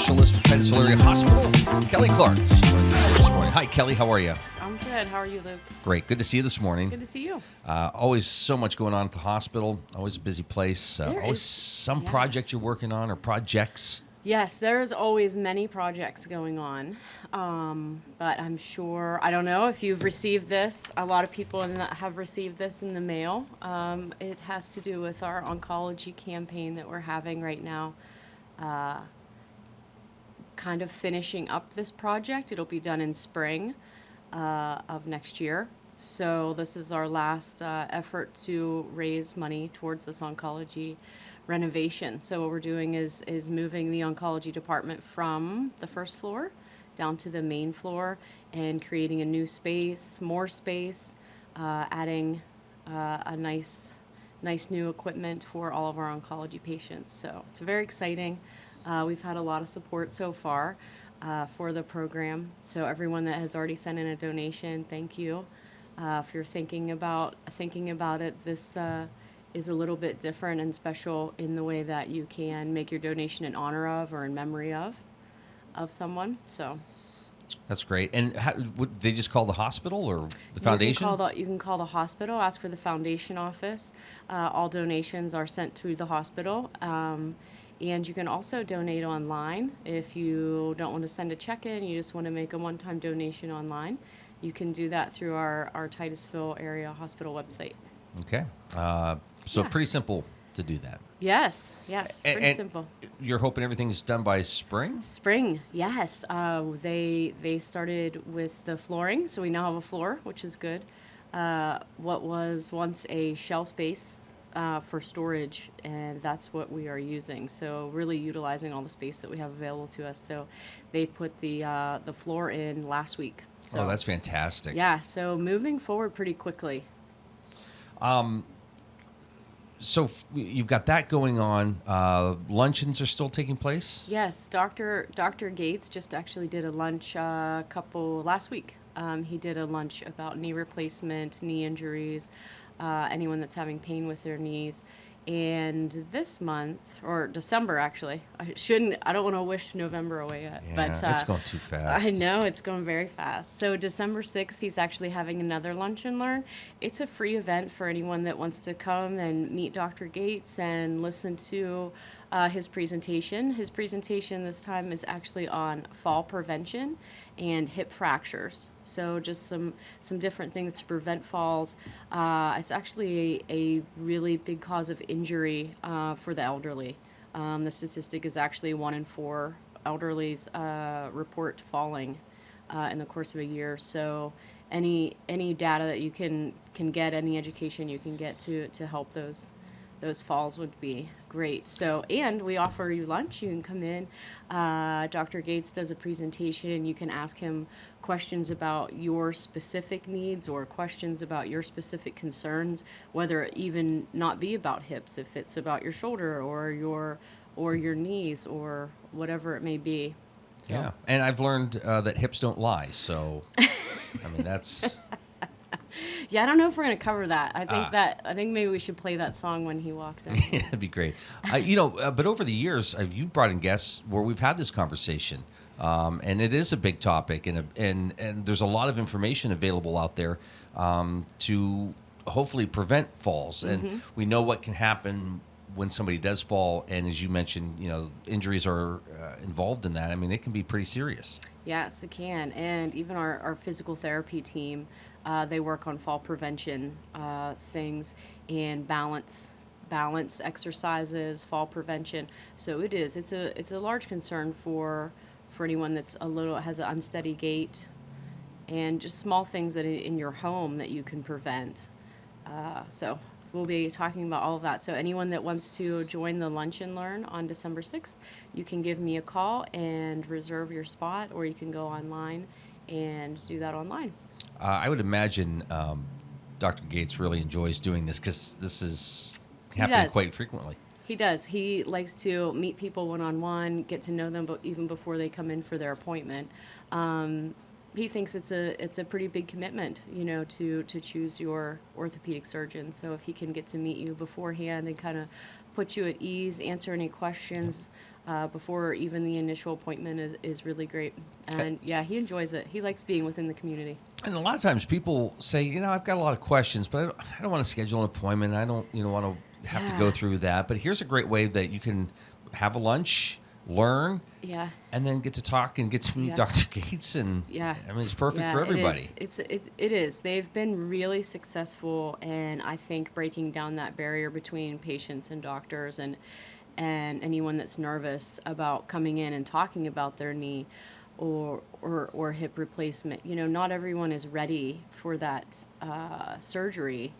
specialist with Titusville Area Hospital, Kelly Clark. She joins us here this morning. Hi, Kelly. How are you? I'm good. How are you, Luke? Great. Good to see you this morning. Good to see you. Always so much going on at the hospital. Always a busy place. Always is, some yeah. project you're working on or projects. Yes, there's always many projects going on, but I'm sure, I don't know if you've received this. A lot of people have received this in the mail. It has to do with our oncology campaign that we're having right now. Kind of finishing up this project. It'll be done in spring of next year. So this is our last effort to raise money towards this oncology renovation. So what we're doing is moving the oncology department from the first floor down to the main floor and creating a new space, more space, adding a nice new equipment for all of our oncology patients. So it's very exciting. We've had a lot of support so far for the program. So everyone that has already sent in a donation, thank you. If you're thinking about it, this is a little bit different and special in the way that you can make your donation in honor of or in memory of someone. So that's great. And would they just call the hospital or the foundation? You can call the hospital, ask for the foundation office. All donations are sent to the hospital. And you can also donate online. If you don't want to send a check in, you just want to make a one-time donation online, you can do that through our Titusville Area Hospital website. Okay. Pretty simple to do that. Yes, pretty simple. You're hoping everything's done by spring? Spring, yes. They started with the flooring, so we now have a floor, which is good. What was once a shell space for storage, and that's what we are using. So really utilizing all the space that we have available to us. So they put the floor in last week. So, that's fantastic. Yeah, so moving forward pretty quickly. So you've got that going on. Luncheons are still taking place? Yes, Dr. Gates just actually did a lunch last week. He did a lunch about knee replacement, knee injuries, anyone that's having pain with their knees. And this month, or December actually, I don't want to wish November away yet. Yeah, but it's going too fast. I know, it's going very fast. So December 6th, he's actually having another lunch and learn. It's a free event for anyone that wants to come and meet Dr. Gates and listen to his presentation. His presentation this time is actually on fall prevention and hip fractures. So just some different things to prevent falls. It's actually a really big cause of injury for the elderly. The statistic is actually 1 in 4 elderlies report falling in the course of a year. So any data that you can get, any education you can get to help those falls would be great. So, and we offer you lunch. You can come in. Dr. Gates does a presentation. You can ask him questions about your specific needs or questions about your specific concerns, whether it even not be about hips, if it's about your shoulder or your knees or whatever it may be. So. Yeah, and I've learned that hips don't lie. So, I mean, that's... Yeah, I don't know if we're going to cover that. I think maybe we should play that song when he walks in. Yeah, that'd be great. But over the years, you've brought in guests where we've had this conversation, and it is a big topic, and there's a lot of information available out there to hopefully prevent falls. Mm-hmm. And we know what can happen when somebody does fall, and as you mentioned, injuries are involved in that. I mean, it can be pretty serious. Yes, it can. And even our physical therapy team, they work on fall prevention things and balance exercises, fall prevention. So it's a large concern for anyone that's has an unsteady gait, and just small things that in your home that you can prevent. So we'll be talking about all of that. So anyone that wants to join the Lunch and Learn on December 6th, you can give me a call and reserve your spot, or you can go online and do that online. I would imagine Dr. Gates really enjoys doing this because this is happening quite frequently. He does. He likes to meet people one-on-one, get to know them even before they come in for their appointment. He thinks it's a pretty big commitment, to choose your orthopedic surgeon. So if he can get to meet you beforehand and kind of put you at ease, answer any questions, before even the initial appointment is really great. And yeah, he enjoys it. He likes being within the community. And a lot of times people say, I've got a lot of questions, but I don't want to schedule an appointment. I don't, want to have to go Yeah. through that. But here's a great way that you can have a lunch, learn, Yeah. and then get to talk and get to meet Yeah. Dr. Gates. And Yeah. I mean, it's perfect Yeah, for everybody. It is. They've been really successful, and I think breaking down that barrier between patients and doctors, and anyone that's nervous about coming in and talking about their knee or hip replacement. Not everyone is ready for that surgery.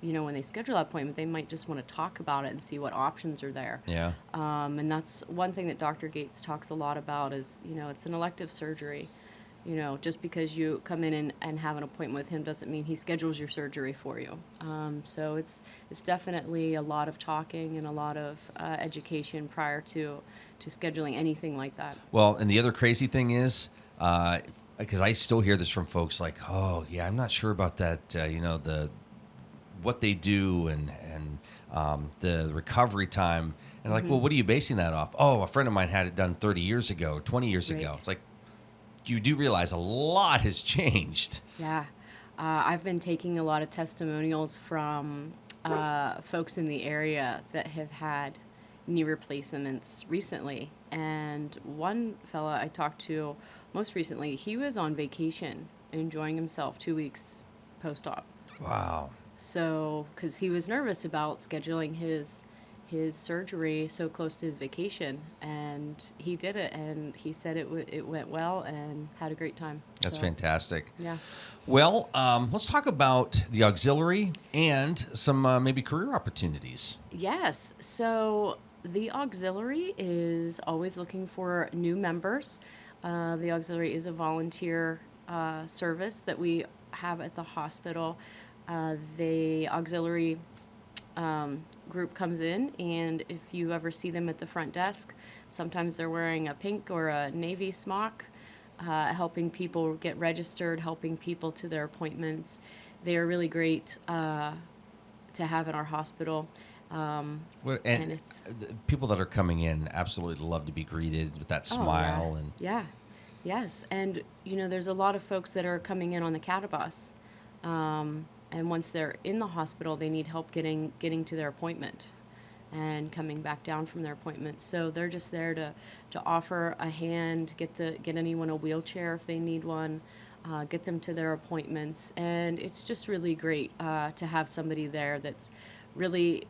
When they schedule that appointment, they might just want to talk about it and see what options are there. Yeah. And that's one thing that Dr. Gates talks a lot about is, it's an elective surgery. Just because you come in and have an appointment with him doesn't mean he schedules your surgery for you. So it's definitely a lot of talking and a lot of education prior to scheduling anything like that. Well, and the other crazy thing is, because I still hear this from folks like, oh, yeah, I'm not sure about that, what they do and the recovery time. And like, well, what are you basing that off? Oh, a friend of mine had it done 30 years ago, 20 years ago. It's like, you do realize a lot has changed. Yeah. I've been taking a lot of testimonials from folks in the area that have had knee replacements recently. And one fella I talked to most recently, he was on vacation, enjoying himself 2 weeks post-op. Wow. So, because he was nervous about scheduling his surgery so close to his vacation, and he did it, and he said it went well and had a great time. That's So, fantastic. Yeah. Well, let's talk about the auxiliary and some maybe career opportunities. Yes. So the auxiliary is always looking for new members. The auxiliary is a volunteer service that we have at the hospital. The auxiliary group comes in, and if you ever see them at the front desk, sometimes they're wearing a pink or a navy smock, helping people get registered, helping people to their appointments. They are really great to have in our hospital. And And it's the people that are coming in absolutely love to be greeted with that smile. And yeah, yes, and there's a lot of folks that are coming in on the catibus, and once they're in the hospital, they need help getting to their appointment and coming back down from their appointment. So they're just there to offer a hand, get anyone a wheelchair if they need one, get them to their appointments, and it's just really great to have somebody there that's really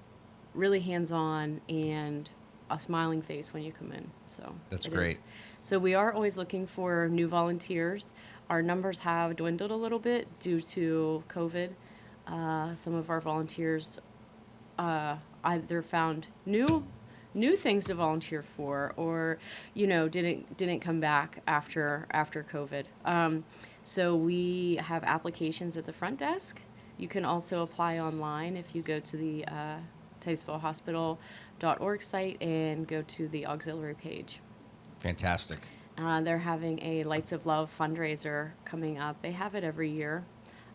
really hands-on and a smiling face when you come in. So That's it great. is. So we are always looking for new volunteers. Our numbers have dwindled a little bit due to COVID. Some of our volunteers either found new things to volunteer for, or didn't come back after COVID. So we have applications at the front desk. You can also apply online if you go to the TitusvilleHospital.org site and go to the auxiliary page. fantastic. They're having a Lights of Love fundraiser coming up. They have it every year.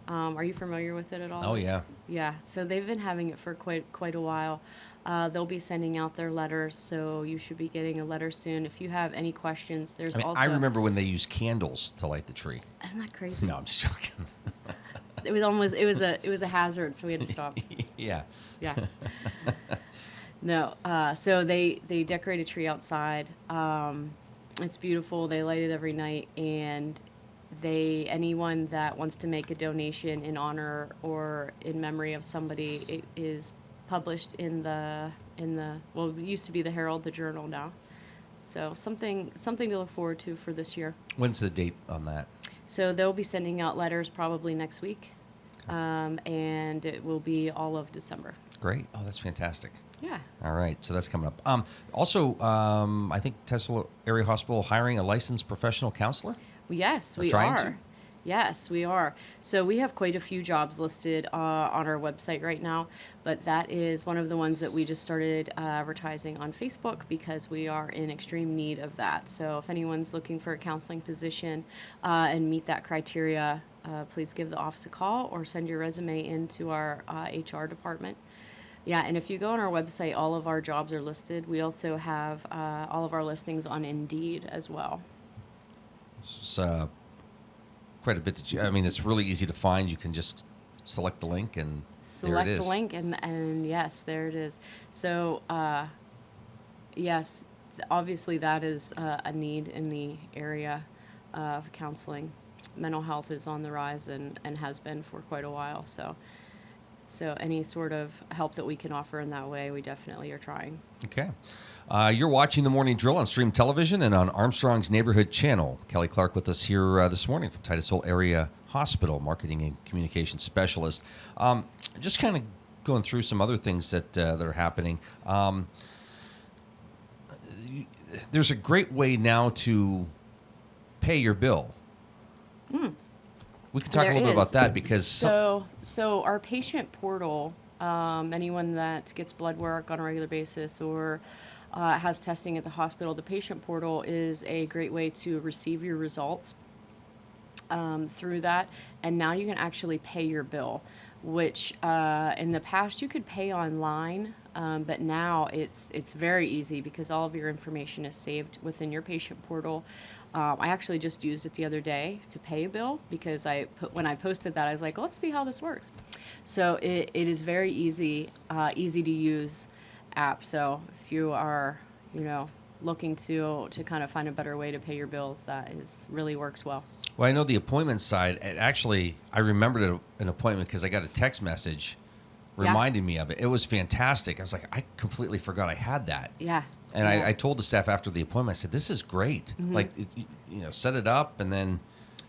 Are you familiar with it at all? Oh, yeah. Yeah, so they've been having it for quite a while. They'll be sending out their letters, so you should be getting a letter soon. If you have any questions, there's also... I remember when they used candles to light the tree. Isn't that crazy? No, I'm just joking. It was a hazard, so we had to stop. Yeah. Yeah. No. So they decorate a tree outside. It's beautiful. They light it every night, and anyone that wants to make a donation in honor or in memory of somebody, it is published in the well, it used to be the Herald, the Journal now. So something to look forward to for this year. When's the date on that? So they'll be sending out letters probably next week, and it will be all of December. Great. Oh, that's fantastic. Yeah. All right, so that's coming up. Also, I think Titusville Area Hospital hiring a licensed professional counselor? Yes, Or we trying are. to? Yes, we are. So we have quite a few jobs listed on our website right now, but that is one of the ones that we just started advertising on Facebook because we are in extreme need of that. So if anyone's looking for a counseling position and meet that criteria, please give the office a call or send your resume into our HR department. Yeah, and if you go on our website, all of our jobs are listed. We also have all of our listings on Indeed as well. It's quite a bit. I mean, it's really easy to find. You can just select the link, and there it Select the is. link, and yes, there it is. So, yes, obviously that is a need in the area of counseling. Mental health is on the rise and has been for quite a while. So any sort of help that we can offer in that way, we definitely are trying. Okay. You're watching The Morning Drill on Stream Television and on Armstrong's Neighborhood Channel. Kelly Clark with us here this morning from Titusville Area Hospital, Marketing and Communications Specialist. Just kind of going through some other things that are happening. There's a great way now to pay your bill. We can talk a There little bit about is. that because So our patient portal, anyone that gets blood work on a regular basis or has testing at the hospital, the patient portal is a great way to receive your results through that. And now you can actually pay your bill, which in the past you could pay online, but now it's very easy because all of your information is saved within your patient portal. I actually just used it the other day to pay a bill because when I posted that, I was like, let's see how this works. So it is very easy, easy to use app. So if you are, looking to kind of find a better way to pay your bills, that really works well. Well, I know the appointment side. Actually, I remembered an appointment because I got a text message reminding me of it. It was fantastic. I was like, I completely forgot I had that. Yeah. And Yeah. I told the staff after the appointment, I said, this is great. Like, set it up, and then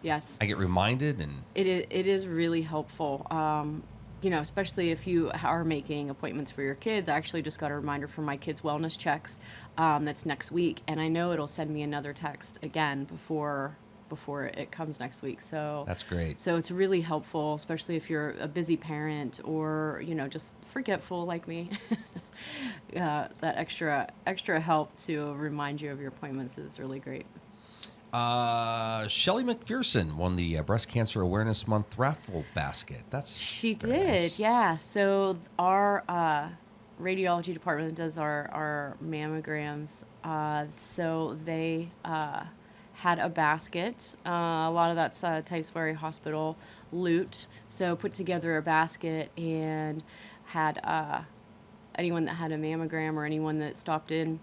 Yes. I get reminded. And It is really helpful. Especially if you are making appointments for your kids. I actually just got a reminder from my kids' wellness checks that's next week, and I know it'll send me another text again before it comes next week. So that's great. So it's really helpful, especially if you're a busy parent or just forgetful like me. That extra help to remind you of your appointments is really great. Shelley McPherson won the Breast Cancer Awareness Month raffle basket. She very did, nice. yeah. So our radiology department does our mammograms. So they had a basket. A lot of that's Titusville Area Hospital loot. So put together a basket and had anyone that had a mammogram or anyone that stopped in,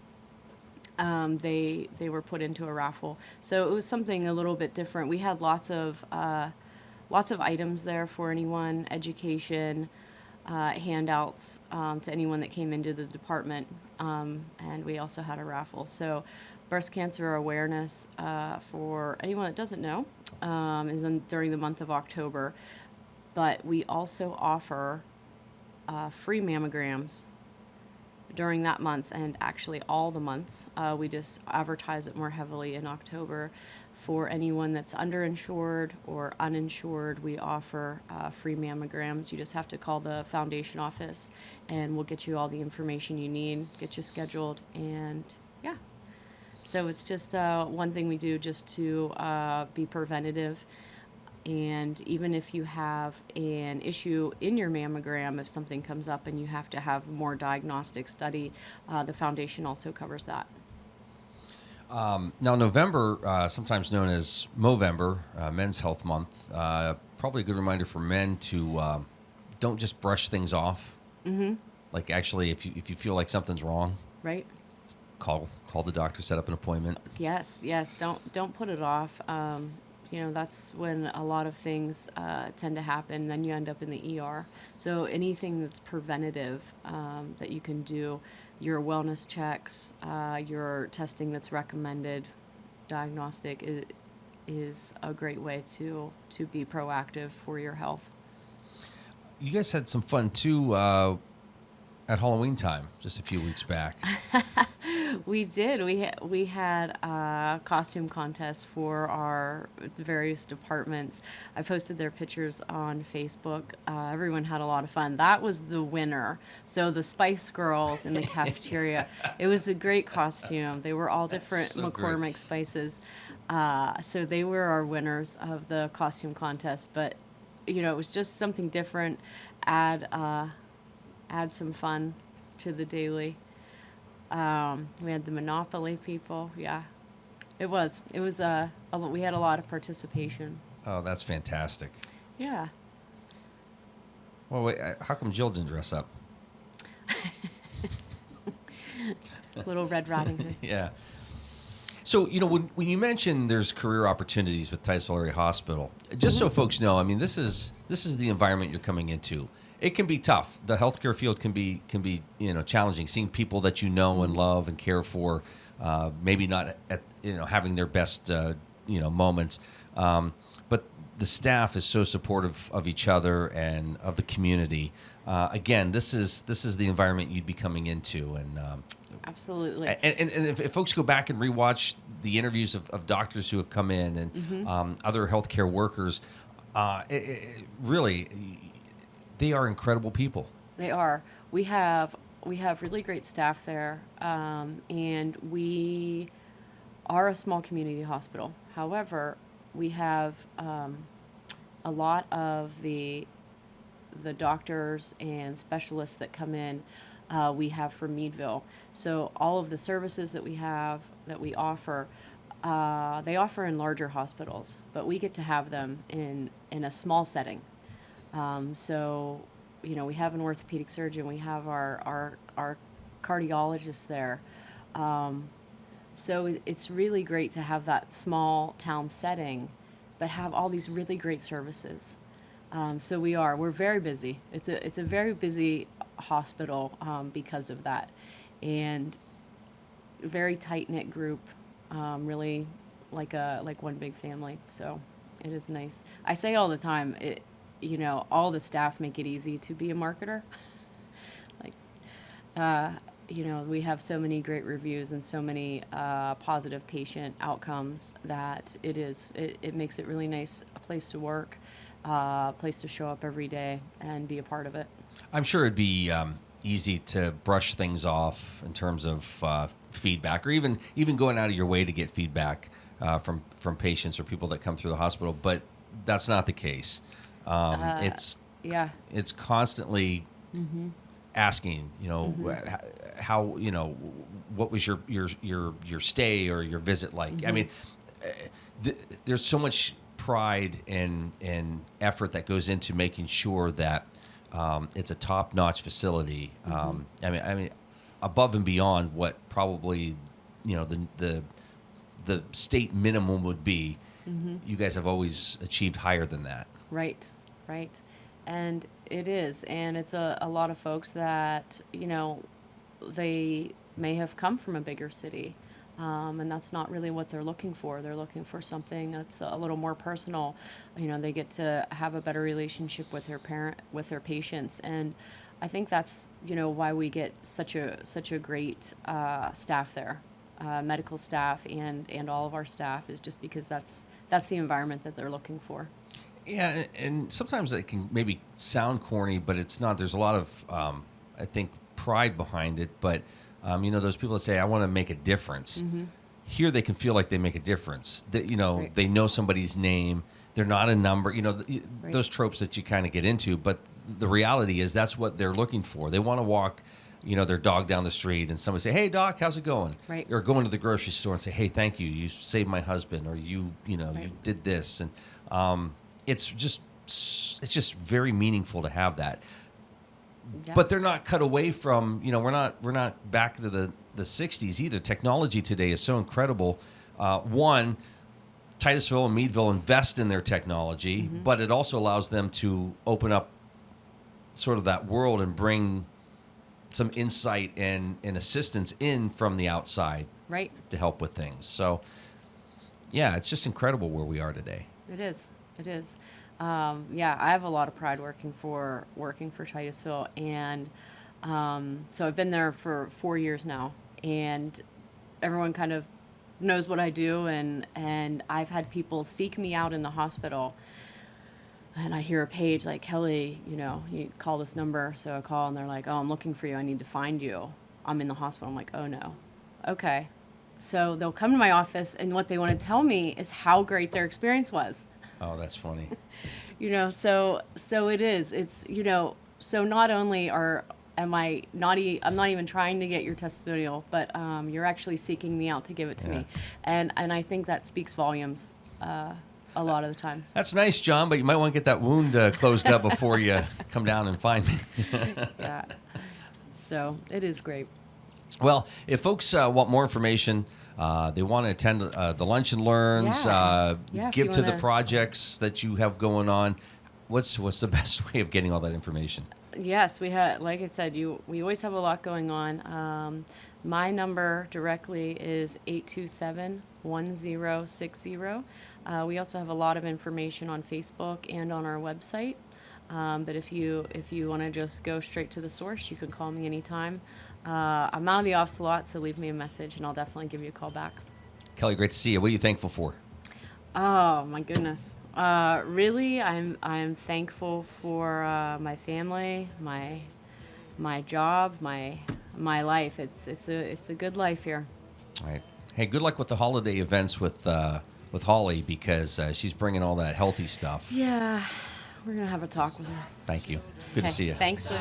they were put into a raffle. So it was something a little bit different. We had lots of items there for anyone, education, handouts to anyone that came into the department, and we also had a raffle. So breast cancer awareness, for anyone that doesn't know, is during the month of October, but we also offer free mammograms during that month, and actually all the months. We just advertise it more heavily in October. For anyone that's underinsured or uninsured, we offer free mammograms. You just have to call the foundation office, and we'll get you all the information you need, get you scheduled, and yeah. So it's just one thing we do just to be preventative. And even if you have an issue in your mammogram, if something comes up and you have to have more diagnostic study, the foundation also covers that. Now, November, sometimes known as Movember, Men's Health Month, probably a good reminder for men to don't just brush things off. Mm-hmm. Like, actually, if you feel like something's wrong, Right? call the doctor, set up an appointment. Yes. Don't put it off. That's when a lot of things tend to happen. Then you end up in the ER. So anything that's preventative that you can do, your wellness checks, your testing that's recommended, diagnostic is a great way to be proactive for your health. You guys had some fun too at Halloween time just a few weeks back. We did. We had a costume contest for our various departments. I posted their pictures on Facebook. Everyone had a lot of fun. That was the winner. So the Spice Girls in the cafeteria. It was a great costume. They were all different so McCormick great. spices. So they were our winners of the costume contest. But it was just something different. Add add some fun to the daily. We had the Monopoly people. Yeah, it was. We had a lot of participation. Oh, that's fantastic. Yeah. Well, wait, how come Jill didn't dress up? Little Red Riding Hood. Yeah. So, when you mentioned there's career opportunities with Titusville Area Hospital, just so folks know, I mean, this is the environment you're coming into. It can be tough. The healthcare field can be challenging. Seeing people that you know and love and care for, maybe not at having their best moments, but the staff is so supportive of each other and of the community. Again, this is the environment you'd be coming into, and absolutely. And if folks go back and rewatch the interviews of doctors who have come in and other healthcare workers, really, they are incredible people. They are. We have really great staff there, and we are a small community hospital. However, we have a lot of the doctors and specialists that come in. We have from Meadville. So all of the services that we offer, they offer in larger hospitals, but we get to have them in a small setting. So, we have an orthopedic surgeon, we have our cardiologist there. So it's really great to have that small town setting, but have all these really great services. So we're very busy. It's a very busy hospital because of that, and very tight-knit group, really like one big family. So it is nice. I say all the time, all the staff make it easy to be a marketer. We have so many great reviews and so many positive patient outcomes that it makes it really nice, a place to work, a place to show up every day and be a part of it. I'm sure it'd be easy to brush things off in terms of feedback, or even going out of your way to get feedback from patients or people that come through the hospital. But that's not the case. It's constantly asking, how, what was your stay or your visit like? I mean, there's so much pride and effort that goes into making sure that it's a top-notch facility. I mean, above and beyond what probably the state minimum would be. You guys have always achieved higher than that. Right. And it is, and it's a lot of folks that they may have come from a bigger city. And that's not really what they're looking for. They're looking for something that's a little more personal. They get to have a better relationship with their patients, and I think that's why we get such a great staff there, medical staff and all of our staff, is just because that's the environment that they're looking for. Yeah, and sometimes it can maybe sound corny, but it's not. There's a lot of I think pride behind it, but. Those people that say, I want to make a difference. Here they can feel like they make a difference. Right. They know somebody's name. They're not a number. Right. Those tropes that you kind of get into. But the reality is that's what they're looking for. They want to walk, their dog down the street and somebody say, hey, Doc, how's it going? Right. Or go into the grocery store and say, hey, thank you. You saved my husband, or you did this. And it's just very meaningful to have that. Yeah. But they're not cut away from, we're not back to the 60s either. Technology today is so incredible. One, Titusville and Meadville invest in their technology, but it also allows them to open up sort of that world and bring some insight and assistance in from the outside, right, to help with things. So, yeah, it's just incredible where we are today. It is. I have a lot of pride working for Titusville, and so I've been there for 4 years now, and everyone kind of knows what I do, and I've had people seek me out in the hospital, and I hear a page like, Kelly, you call this number, so I call, and they're like, oh, I'm looking for you, I need to find you, I'm in the hospital. I'm like, oh no, okay. So they'll come to my office, and what they want to tell me is how great their experience was. Oh, that's funny. So it is. It's, so not only are am I not? I'm not even trying to get your testimonial, but you're actually seeking me out to give it to me, and I think that speaks volumes. A lot of the times. That's nice, John, but you might want to get that wound closed up before you come down and find me. Yeah. So it is great. Well, if folks want more information, they want to attend the Lunch and Learns, give to the projects that you have going on, what's the best way of getting all that information? Yes, we have, like I said, we always have a lot going on. My number directly is 827-1060. We also have a lot of information on Facebook and on our website. But if you want to just go straight to the source, you can call me anytime. I'm out of the office a lot, so leave me a message, and I'll definitely give you a call back. Kelly, great to see you. What are you thankful for? Oh my goodness. Really, I'm thankful for my family, my job, my life. It's a good life here. All right. Hey, good luck with the holiday events with Holly, because she's bringing all that healthy stuff. Yeah, we're gonna have a talk with her. Thank you. Good to see you. Thanks, Lynn.